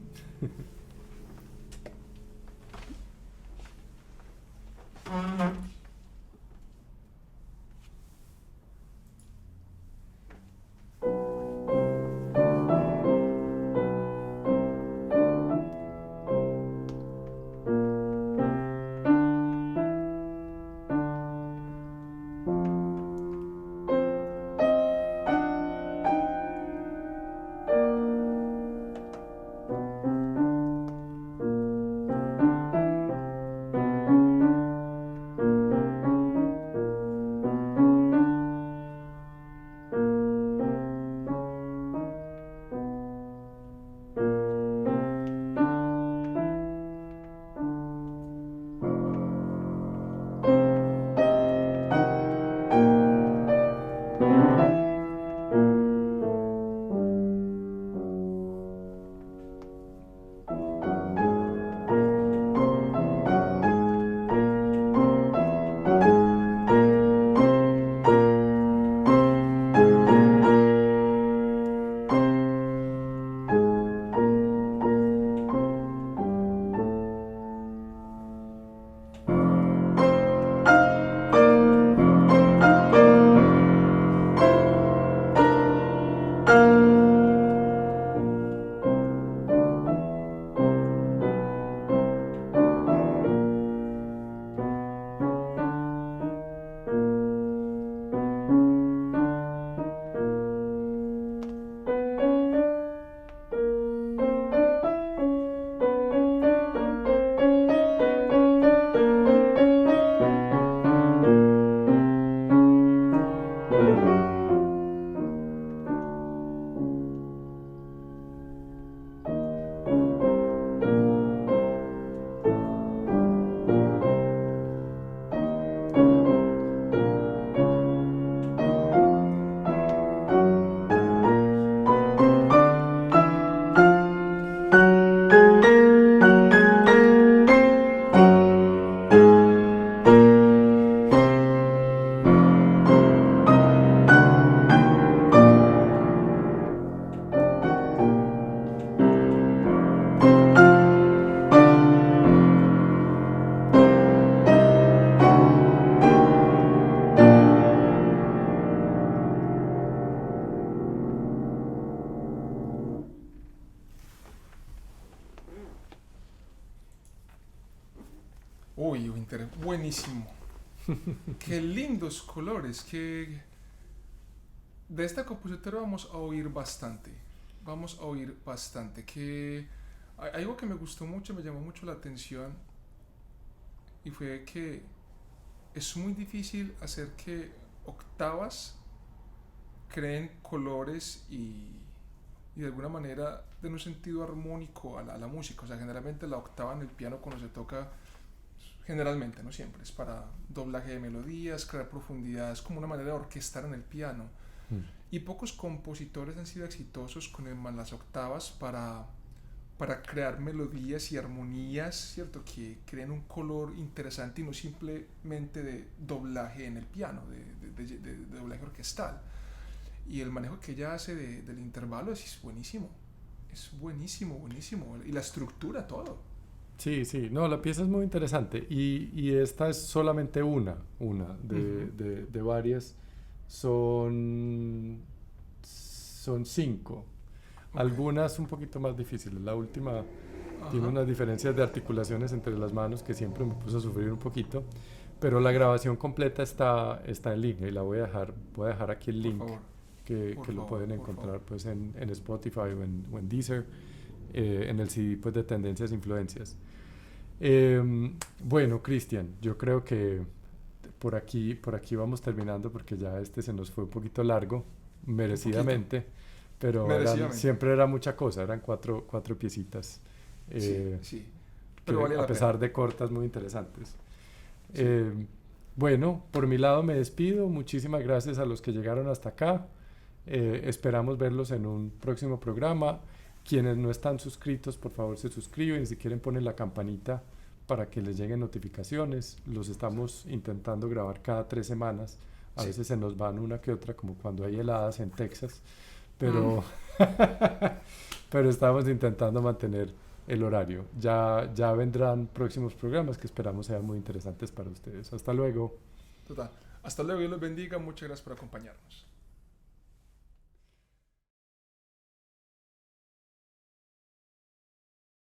Uy, buenísimo. Qué lindos colores. De esta compositora vamos a oír bastante. Vamos a oír bastante. Algo que me gustó mucho, me llamó mucho la atención y fue que es muy difícil hacer que octavas creen colores y de alguna manera den un sentido armónico a la música. O sea, generalmente la octava en el piano cuando se toca, generalmente, no siempre, es para doblaje de melodías, crear profundidad, es como una manera de orquestar en el piano. Y pocos compositores han sido exitosos con las octavas para crear melodías y armonías, ¿cierto? Que creen un color interesante y no simplemente de doblaje en el piano, de doblaje orquestal. Y el manejo que ella hace del intervalo es buenísimo. Es buenísimo, buenísimo. Y la estructura, todo. Sí, sí, no, la pieza es muy interesante y esta es solamente una de varias. Son 5. Okay. Algunas un poquito más difíciles. La última tiene Ajá. unas diferencias de articulaciones entre las manos que siempre me puso a sufrir un poquito, pero la grabación completa está en línea y voy a dejar aquí el Por link favor, que por lo favor, pueden por encontrar favor. pues en Spotify o en Deezer, en el CD pues de Tendencias e Influencias. Bueno, Cristian, yo creo que por aquí vamos terminando porque ya este se nos fue un poquito largo, Un poquito. merecidamente, pero Merecidamente. siempre era mucha cosa, eran cuatro piecitas, Sí, eh, sí. que Pero vale a la pesar pena. de cortas muy interesantes. Sí. Eh, bueno, por mi lado me despido, muchísimas gracias a los que llegaron hasta acá, esperamos verlos en un próximo programa. Quienes no están suscritos, por favor se suscriben, si quieren ponen la campanita para que les lleguen notificaciones. Los estamos intentando grabar cada 3 semanas. A Sí. veces se nos van una que otra, como cuando hay heladas en Texas, pero, pero estamos intentando mantener el horario. Ya vendrán próximos programas que esperamos sean muy interesantes para ustedes. Hasta luego. Total. Hasta luego, Dios los bendiga. Muchas gracias por acompañarnos.